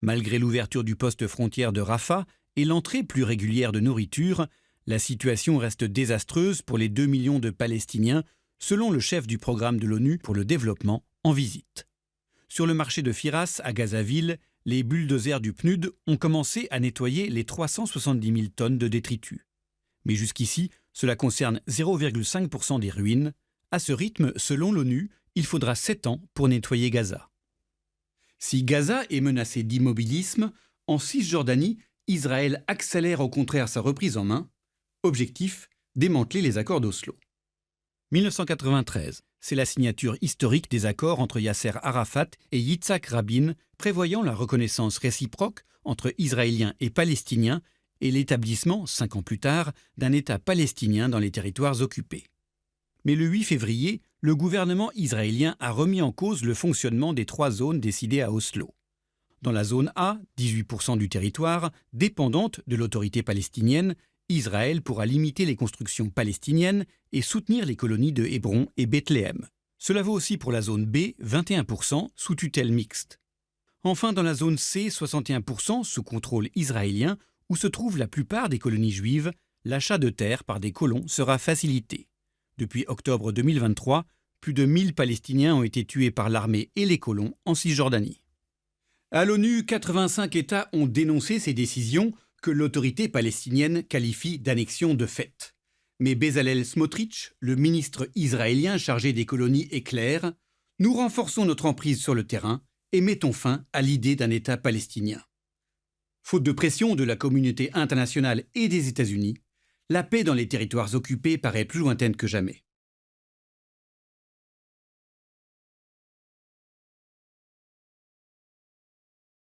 Malgré l'ouverture du poste frontière de Rafah et l'entrée plus régulière de nourriture, la situation reste désastreuse pour les 2 millions de Palestiniens, selon le chef du programme de l'ONU pour le développement en visite. Sur le marché de Firas, à Gazaville, les bulldozers du PNUD ont commencé à nettoyer les 370 000 tonnes de détritus. Mais jusqu'ici, cela concerne 0,5% des ruines. À ce rythme, selon l'ONU, il faudra 7 ans pour nettoyer Gaza. Si Gaza est menacé d'immobilisme, en Cisjordanie, Israël accélère au contraire sa reprise en main. Objectif, démanteler les accords d'Oslo. 1993, c'est la signature historique des accords entre Yasser Arafat et Yitzhak Rabin, prévoyant la reconnaissance réciproque entre Israéliens et Palestiniens et l'établissement, 5 ans plus tard, d'un État palestinien dans les territoires occupés. Mais le 8 février, le gouvernement israélien a remis en cause le fonctionnement des 3 zones décidées à Oslo. Dans la zone A, 18% du territoire, dépendante de l'autorité palestinienne, Israël pourra limiter les constructions palestiniennes et soutenir les colonies de Hébron et Bethléem. Cela vaut aussi pour la zone B, 21%, sous tutelle mixte. Enfin, dans la zone C, 61%, sous contrôle israélien, où se trouvent la plupart des colonies juives, l'achat de terres par des colons sera facilité. Depuis octobre 2023, plus de 1000 Palestiniens ont été tués par l'armée et les colons en Cisjordanie. À l'ONU, 85 États ont dénoncé ces décisions que l'autorité palestinienne qualifie d'annexion de fait. Mais Bezalel Smotrich, le ministre israélien chargé des colonies, est clair : nous renforçons notre emprise sur le terrain et mettons fin à l'idée d'un État palestinien. Faute de pression de la communauté internationale et des États-Unis, la paix dans les territoires occupés paraît plus lointaine que jamais.